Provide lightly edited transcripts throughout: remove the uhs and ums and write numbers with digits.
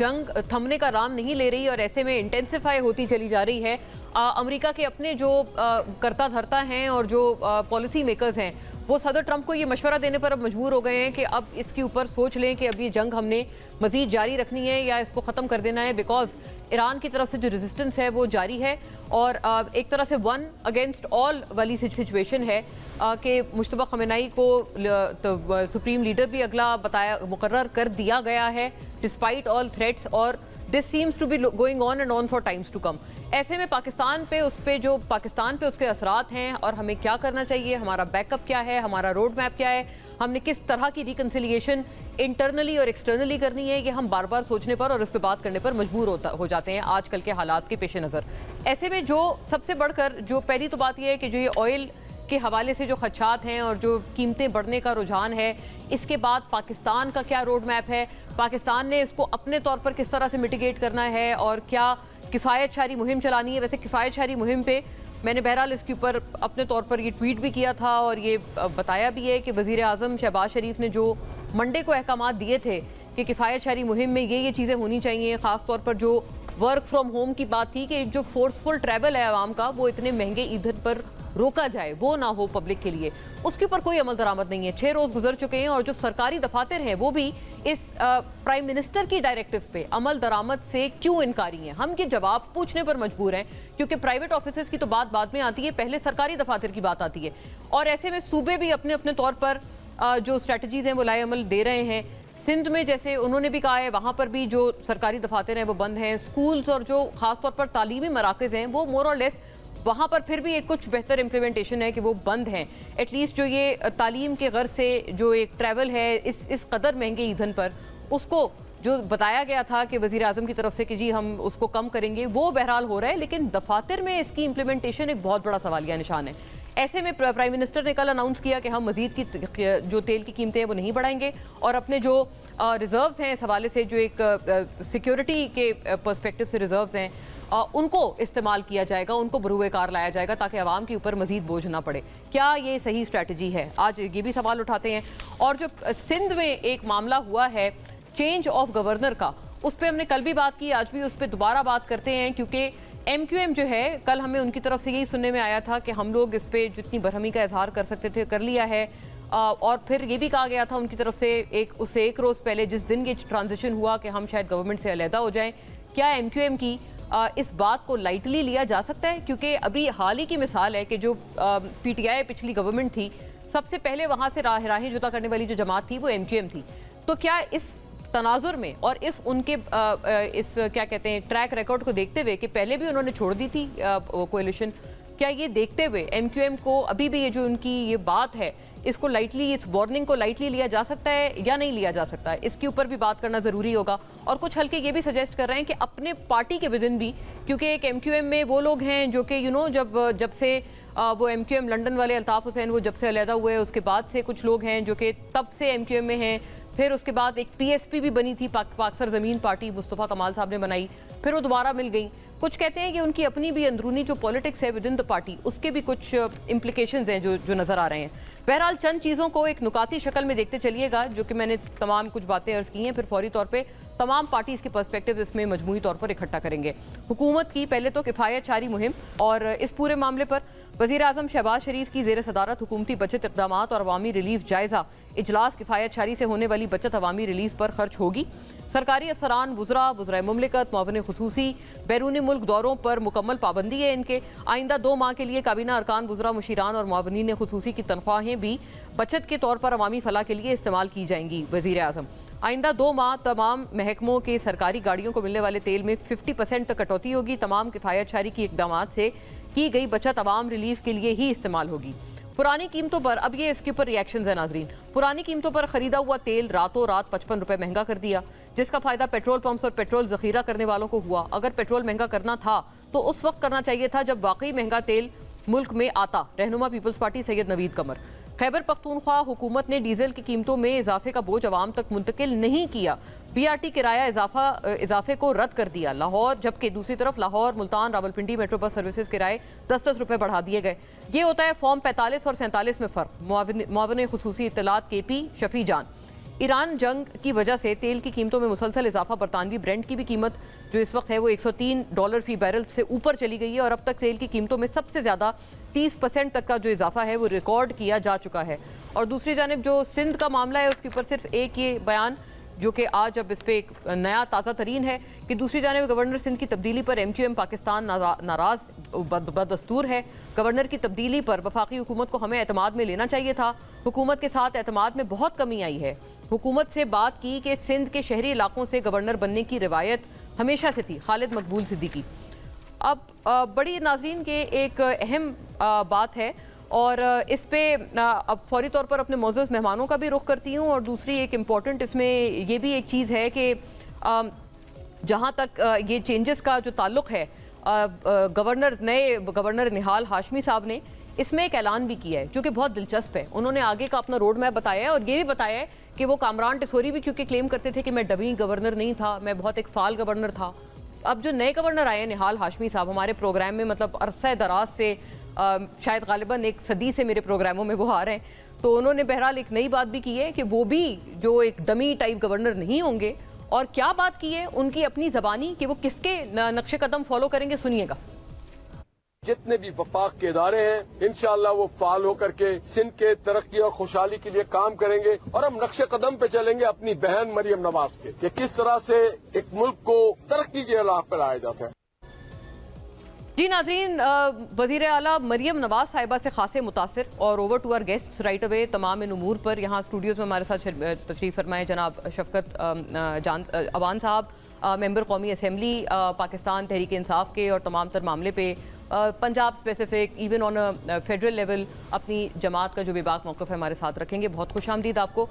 जंग थमने का नाम नहीं ले रही और ऐसे में इंटेंसिफाई होती चली जा रही है। अमेरिका के अपने जो करता धरता हैं और जो पॉलिसी मेकर्स हैं वो सदर ट्रंप को ये मशवरा देने पर अब मजबूर हो गए हैं कि अब इसके ऊपर सोच लें कि अब ये जंग हमने मजीद जारी रखनी है या इसको ख़त्म कर देना है, बिकॉज ईरान की तरफ से जो रेजिस्टेंस है वो जारी है और एक तरह से वन अगेंस्ट ऑल वाली सिचुएशन है कि मुश्तबा खमेनाई को सुप्रीम लीडर भी अगला मुकर्रर कर दिया गया है डिस्पाइट ऑल थ्रेट्स और this seems to be going on and on for times to come. ऐसे में पाकिस्तान पे उसके असरात हैं और हमें क्या करना चाहिए, हमारा बैकअप क्या है, हमारा रोड मैप क्या है, हमने किस तरह की रिकन्सिलिएशन इंटरनली और एक्सटर्नली करनी है, ये हम बार बार सोचने पर और इस पर बात करने पर मजबूर हो जाते हैं आजकल के हालात के पेश नज़र। ऐसे में जो सबसे बढ़कर जो पहली तो बात यह है कि जो ये ऑयल के हवाले से जो खदशात हैं और जो कीमतें बढ़ने का रुझान है, इसके बाद पाकिस्तान का क्या रोड मैप है, पाकिस्तान ने इसको अपने तौर पर किस तरह से मिटिगेट करना है और क्या किफ़ायत शारी मुहिम चलानी है। वैसे किफ़ायत शारी मुहिम पे मैंने बहरहाल इसके ऊपर अपने तौर पर ये ट्वीट भी किया था और ये बताया भी है कि वज़ीर आज़म शहबाज शरीफ ने जो मंडे को अहकामात दिए थे कि किफ़ायत शारी मुहिम में ये चीज़ें होनी चाहिए, ख़ास तौर पर जो वर्क फ्रॉम होम की बात थी कि जो फोर्सफुल ट्रैवल है आवाम का वो इतने महंगे ईंधन पर रोका जाए, वो ना हो पब्लिक के लिए, उसके ऊपर कोई अमल दरामद नहीं है। 6 रोज़ गुजर चुके हैं और जो सरकारी दफातर हैं वो भी इस प्राइम मिनिस्टर की डायरेक्टिव पे अमल दरामद से क्यों इनकारी हैं। हम ये जवाब पूछने पर मजबूर हैं क्योंकि प्राइवेट ऑफिस की तो बात बाद में आती है, पहले सरकारी दफातर की बात आती है और ऐसे में सूबे भी अपने अपने तौर पर जो स्ट्रेटजीज हैं वो लाए अमल दे रहे हैं। सिंध में जैसे उन्होंने भी कहा है वहाँ पर भी जो सरकारी दफातर हैं वो बंद हैं, स्कूल्स और जो खास तौर पर तालीमी मराकज़ हैं वो मोर और लेस वहाँ पर फिर भी एक कुछ बेहतर इम्प्लीमेंटेशन है कि वो बंद हैं। एटलीस्ट जो ये तालीम के गर्ज से जो एक ट्रैवल है इस कदर महंगे ईंधन पर, उसको जो बताया गया था कि वज़ीर आज़म की तरफ से कि जी हम उसको कम करेंगे, वो बहरहाल हो रहा है, लेकिन दफातर में इसकी इम्प्लीमेंटेशन एक बहुत बड़ा सवालिया निशान है। ऐसे में प्राइम मिनिस्टर ने कल अनाउंस किया कि हम मजीद की जो तेल की कीमतें हैं वो नहीं बढ़ाएंगे और अपने जो रिजर्व्स हैं इस हवाले से जो एक सिक्योरिटी के पर्सपेक्टिव से रिजर्व्स हैं उनको इस्तेमाल किया जाएगा, उनको बरूए कार लाया जाएगा ताकि आवाम के ऊपर मजीद बोझ ना पड़े। क्या ये सही स्ट्रैटेजी है, आज ये भी सवाल उठाते हैं। और जो सिंध में एक मामला हुआ है चेंज ऑफ गवर्नर का, उस पर हमने कल भी बात की, आज भी उस पर दोबारा बात करते हैं क्योंकि MQM जो है, कल हमें उनकी तरफ से यही सुनने में आया था कि हम लोग इस पर जितनी बरहमी का इजहार कर सकते थे कर लिया है और फिर ये भी कहा गया था उनकी तरफ से उससे एक रोज़ पहले जिस दिन ये ट्रांजिशन हुआ कि हम शायद गवर्नमेंट से अलहदा हो जाएं। क्या MQM की इस बात को लाइटली लिया जा सकता है? क्योंकि अभी हाल ही की मिसाल है कि जो PTI पिछली गवर्नमेंट थी, सबसे पहले वहाँ से राहें जुदा करने वाली जो जमात थी वो MQM थी। तो क्या इस तनाजुर में और इस उनके इस क्या कहते हैं ट्रैक रिकॉर्ड को देखते हुए कि पहले भी उन्होंने छोड़ दी थी कोalition, क्या ये देखते हुए MQM को अभी भी ये जो उनकी ये बात है इसको लाइटली, इस वार्निंग को लाइटली लिया जा सकता है या नहीं लिया जा सकता है? इसके ऊपर भी बात करना ज़रूरी होगा। और कुछ हल्के ये भी सजेस्ट कर रहे हैं कि अपने पार्टी के विदिन भी, क्योंकि एक MQM में वो लोग हैं जो कि जब से वो MQM लंदन वाले अल्ताफ़ हुसैन वो जब से अलहदा हुए उसके बाद से कुछ लोग हैं जो कि तब से MQM में हैं। फिर उसके बाद एक PSP भी बनी थी, पाक सरज़मीन पार्टी, मुस्तफ़ा कमाल साहब ने बनाई, फिर वो दोबारा मिल गई। कुछ कहते हैं कि उनकी अपनी भी अंदरूनी जो पॉलिटिक्स है विद इन द पार्टी, उसके भी कुछ इम्प्लिकेशंस हैं जो नज़र आ रहे हैं। बहरहाल चंद चीज़ों को एक नुकाती शक्ल में देखते चलिएगा, जो कि मैंने तमाम कुछ बातें अर्ज़ की हैं, फिर फौरी तौर पे तमाम पार्टीज़ के पर्सपेक्टिव इसमें मजमूई तौर पर इकट्ठा करेंगे। हुकूमत की पहले तो किफ़ायत शारी मुहिम और इस पूरे मामले पर वज़ीर आज़म शहबाज शरीफ की ज़ेर सदारत हुकूमती बचत इक़दामात और अवामी रिलीफ जायज़ा इजलास किफ़ायत शारी से होने वाली बचत अवामी रिलीफ पर खर्च होगी। सरकारी अफसरान, वुज़रा मुमलिकत, मुआविन खुसूसी, बैरूनी मुल्क दौरों पर मुकम्मल पाबंदी है इनके। आइंदा 2 माह के लिए काबीना अरकान, वुज़रा, मुशीरान और मुआविनीन खुसूसी की तनख्वाहें भी बचत के तौर पर अवामी फलाह के लिए इस्तेमाल की जाएंगी। वज़ीर आज़म आइंदा 2 माह तमाम महकमों के सरकारी गाड़ियों को मिलने वाले तेल में 50% तक कटौती होगी। तमाम किफ़ायत शारी की इक़दामात से की गई बचत अवाम रिलीफ के लिए ही इस्तेमाल होगी। पुरानी कीमतों पर, अब ये इसके ऊपर रिएक्शंस हैं नाजरीन। पुरानी कीमतों पर खरीदा हुआ तेल रातों रात 55 रुपये महंगा कर दिया, जिसका फायदा पेट्रोल पंप्स और पेट्रोल जखीरा करने वालों को हुआ। अगर पेट्रोल महंगा करना था तो उस वक्त करना चाहिए था जब वाकई महंगा तेल मुल्क में आता। रहनुमा पीपल्स पार्टी सैयद नवीद कमर। खैबर पख्तूनख्वा हुकूमत ने डीजल की कीमतों में इजाफे का बोझ आवाम तक मुंतकिल नहीं किया। BRT किराया इजाफे को रद्द कर दिया लाहौर, जबकि दूसरी तरफ Lahore, Multan, Rawalpindi metro bus services किराए 10-10 रुपये बढ़ा दिए गए। ये होता है फॉर्म 45 और 47 में फ़र्क। मुआविन खुसूसी इत्तलात KP शफी जान। ईरान जंग की वजह से तेल की कीमतों में मुसलसल इजाफा, बरतानवी ब्रेंट की भी कीमत जो इस वक्त है वो $103 फी बैरल से ऊपर चली गई है और अब तक तेल की कीमतों में सबसे ज़्यादा 30% तक का जो इजाफा है वो रिकॉर्ड किया जा चुका है। और दूसरी जानिब जो सिंध का मामला है उसके ऊपर सिर्फ एक ये बयान जो कि आज अब इस पर एक नया ताज़ा तरीन है कि दूसरी जानिब गवर्नर सिंध की तब्दीली पर MQM पाकिस्तान नाराज़ बदस्तूर है। गवर्नर की तब्दीली पर वफाकी हुकूमत को हमें एतमाद में लेना चाहिए था। हुकूमत के साथ एतमाद में बहुत कमी आई है। हुकूमत से बात की कि सिंध के शहरी इलाकों से गवर्नर बनने की रिवायत हमेशा से थी। खालिद मकबूल सिद्दीकी। अब बड़ी नाज़रीन के एक अहम बात है और इस पे अब फौरी तौर पर अपने मौजूद मेहमानों का भी रुख करती हूँ और दूसरी एक इम्पॉर्टेंट इसमें ये भी एक चीज़ है कि जहाँ तक ये चेंजेस का जो ताल्लुक़ है नए गवर्नर निहाल हाशमी साहब ने इसमें एक ऐलान भी किया है जो कि बहुत दिलचस्प है। उन्होंने आगे का अपना रोड मैप बताया है और ये भी बताया है कि वो कामरान टिसोरी भी क्योंकि क्लेम करते थे कि मैं डमी गवर्नर नहीं था, मैं बहुत एक फाल गवर्नर था। अब जो नए गवर्नर आए निहाल हाशमी साहब हमारे प्रोग्राम में मतलब अरसा दराज से शायद गालिबन एक सदी से मेरे प्रोग्रामों में वो आ रहे हैं, तो उन्होंने बहरहाल एक नई बात भी की है कि वो भी जो एक डमी टाइप गवर्नर नहीं होंगे। और क्या बात की है उनकी अपनी ज़बानी कि वो किसके नक्शे कदम फॉलो करेंगे, सुनिएगा। जितने भी वफाक के इदारे हैं इंशाअल्लाह वो फाल होकर के सिंध के तरक्की और खुशहाली के लिए काम करेंगे और हम नक्शे कदम पे चलेंगे अपनी बहन मरियम नवाज के कि किस तरह से एक मुल्क को तरक्की के राह पर लाया जाता है। जी नाज़रीन, वज़ीर आला मरियम नवाज साहिबा से खासे मुतासिर और over to our guests right away तमाम इन उमूर पर यहाँ स्टूडियोज़ में हमारे साथ तशरीफ़ फरमाए जनाब शफकत अवान साहब, मेंबर कौमी असम्बली पाकिस्तान तहरीक इंसाफ के और तमाम तर मामले पे Punjab specific even on a federal level अपनी जमात का जो बेबाक मौक़िफ़ है हमारे साथ रखेंगे। बहुत खुश आमदीद आपको।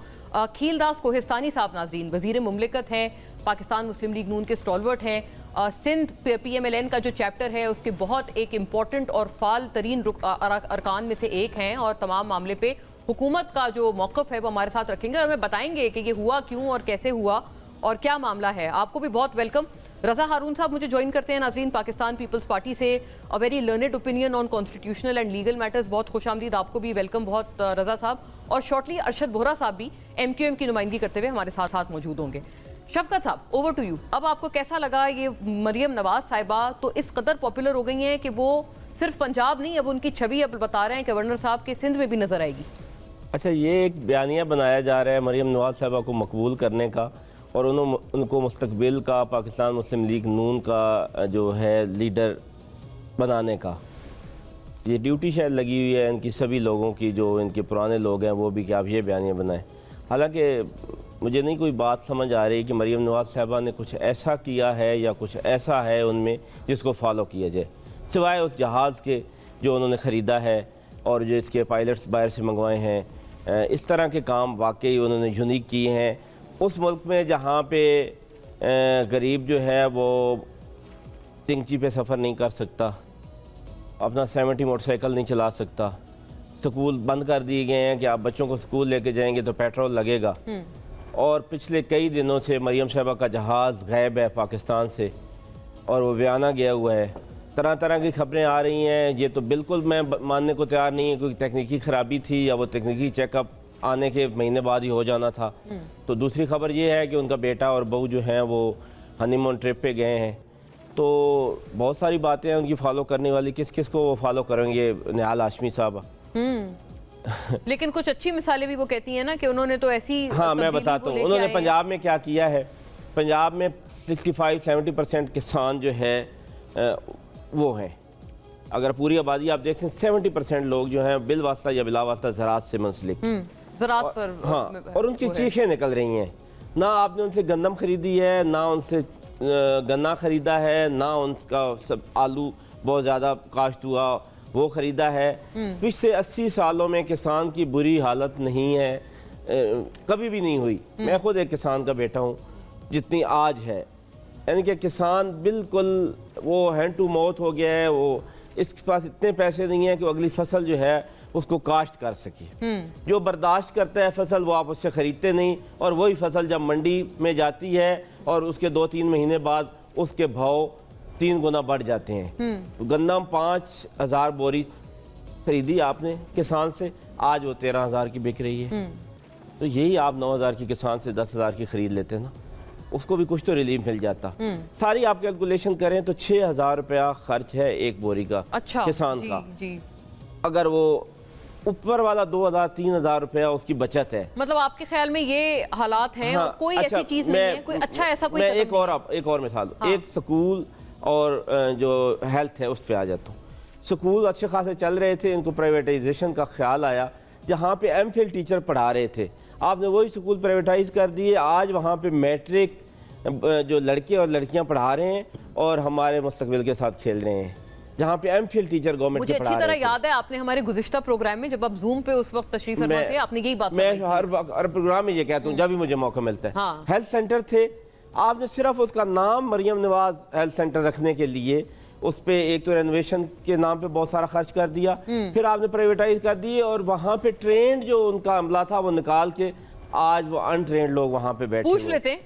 खीलदास कोहिस्तानी साहब नाज़रीन वज़ीर मुमलिकत हैं, पाकिस्तान मुस्लिम लीग नून के स्टॉलवर्ट हैं। सिंध PMLN का जो चैप्टर है उसके बहुत एक इम्पॉर्टेंट और फाल तरीन अरकान में से एक हैं और तमाम मामले पे हुकूमत का जो मौक़िफ़ है वो हमारे साथ रखेंगे और हमें बताएंगे कि ये हुआ क्यों और कैसे हुआ और क्या मामला है। आपको भी बहुत वेलकम। रज़ा हारून साहब मुझे ज्वाइन करते हैं नाज़रीन पाकिस्तान पीपल्स पार्टी से, a very learned opinion on constitutional and legal matters. बहुत खुश आमदीद, आपको भी वेलकम बहुत रज़ा साहब। और शॉर्टली अरशद बोहरा साहब भी MQM की नुमाइंदगी करते हुए हमारे साथ साथ मौजूद होंगे। शफकत साहब, ओवर टू यू। अब आपको कैसा लगा ये मरियम नवाज साहिबा तो इस कदर पॉपुलर हो गई हैं कि वो सिर्फ पंजाब नहीं, अब उनकी छवि अब बता रहे हैं गवर्नर साहब के सिंध में भी नजर आएगी। अच्छा, ये एक बयानिया बनाया जा रहा है मरियम नवाज साहिबा को मकबूल करने का और उनको मुस्तकबिल का पाकिस्तान मुस्लिम लीग नून का जो है लीडर बनाने का। ये ड्यूटी शायद लगी हुई है इनकी सभी लोगों की, जो इनके पुराने लोग हैं वो भी कि आप ये बयानिया बनाएं। हालांकि मुझे नहीं कोई बात समझ आ रही कि मरियम नवाज साहिबा ने कुछ ऐसा किया है या कुछ ऐसा है उनमें जिसको फॉलो किया जाए, सिवाय उस जहाज़ के जो उन्होंने ख़रीदा है और जो इसके पायलट्स बाहर से मंगवाए हैं। इस तरह के काम वाकई उन्होंने यूनिक किए हैं उस मुल्क में जहाँ पे गरीब जो है वो टिंगची पे सफ़र नहीं कर सकता, अपना 70 मोटरसाइकिल नहीं चला सकता, स्कूल बंद कर दिए गए हैं कि आप बच्चों को स्कूल लेके जाएंगे तो पेट्रोल लगेगा। और पिछले कई दिनों से मरियम साहिबा का जहाज़ गायब है पाकिस्तान से और वो बयाना गया हुआ है। तरह तरह की खबरें आ रही हैं। ये तो बिल्कुल मैं मानने को तैयार नहीं है कोई तकनीकी ख़राबी थी या वो तकनीकी चेकअप आने के महीने बाद ही हो जाना था। तो दूसरी खबर ये है कि उनका बेटा और बहू जो हैं वो हनीमून ट्रिप पे गए हैं। तो बहुत सारी बातें हैं उनकी फॉलो करने वाली, किस किस को वो फॉलो करेंगे निहाल हाशमी साहब। लेकिन कुछ अच्छी मिसालें भी वो कहती हैं ना कि उन्होंने तो ऐसी, हाँ मैं बताता हूँ उन्होंने पंजाब में क्या किया है। पंजाब में 65-70% किसान जो है वो हैं। अगर पूरी आबादी आप देखें 70% लोग जो हैं बिल वास्ता या बिला वास्ता ज़राअत से मुंसलिक, ज़राअत पर हाँ, और उनकी चीखें निकल रही हैं। ना आपने उनसे गंदम खरीदी है, ना उनसे गन्ना खरीदा है, ना उनका सब आलू बहुत ज़्यादा काश्त हुआ वो ख़रीदा है। पिछले 80 सालों में किसान की बुरी हालत नहीं है, कभी भी नहीं हुई। मैं खुद एक किसान का बेटा हूँ, जितनी आज है। यानी कि किसान बिल्कुल वो हैंड टू माउथ हो गया है। वो इसके पास इतने पैसे नहीं है कि वो अगली फसल जो है उसको काश्त कर सके। जो बर्दाश्त करता है फसल वो आप उससे ख़रीदते नहीं, और वही फसल जब मंडी में जाती है और उसके 2-3 महीने बाद उसके भाव 3 गुना बढ़ जाते हैं। तो गन्नम 5000 बोरी खरीदी आपने किसान से, आज वो 13,000 की बिक रही है। तो यही आप 9,000 की किसान से 10,000 की खरीद लेते ना, उसको भी कुछ तो रिलीफ मिल जाता। सारी आप कैलकुलेशन करें तो 6,000 रुपया खर्च है एक बोरी का। अच्छा, किसान जी, का जी। अगर वो ऊपर वाला 2,000 3,000 रुपया उसकी बचत है। मतलब आपके ख्याल में ये हालात हैं और कोई अच्छा, ऐसी चीज नहीं है, कोई अच्छा ऐसा कोई मैं कदम एक और मिसाल दूं। हाँ। एक स्कूल और जो हेल्थ है उस पे आ जाता हूँ। स्कूल अच्छे खासे चल रहे थे, इनको प्राइवेटाइजेशन का ख्याल आया, जहाँ पे एमफिल टीचर पढ़ा रहे थे आपने वही स्कूल प्राइवेटाइज कर दिए। आज वहाँ पे मैट्रिक जो लड़के और लड़कियाँ पढ़ा रहे हैं और हमारे मुस्तकबिल के साथ खेल रहे हैं, जहाँ पे एमफिल टीचर गवर्नमेंट मुझे के अच्छी पढ़ा तरह रहे थे। याद है आपने हमारे गुज़िश्ता प्रोग्राम में जब आप जूम पे उस वक्त तशरीफ फरमा थे, आपने यही बात मैं फरमाई थी। हर प्रोग्राम में ये कहता हूँ जब भी मुझे मौका मिलता है। हाँ। हेल्थ सेंटर थे, आपने सिर्फ उसका नाम मरियम नवाज हेल्थ सेंटर रखने के लिए उस पे एक तो रेनोवेशन के नाम पे बहुत सारा खर्च कर दिया, फिर आपने प्राइवेटाइज कर दिए और वहाँ पे ट्रेंड जो उनका अमला था वो निकाल के आज वो अनट्रेंड लोग वहाँ पे बैठे पूछ हुए। लेते हैं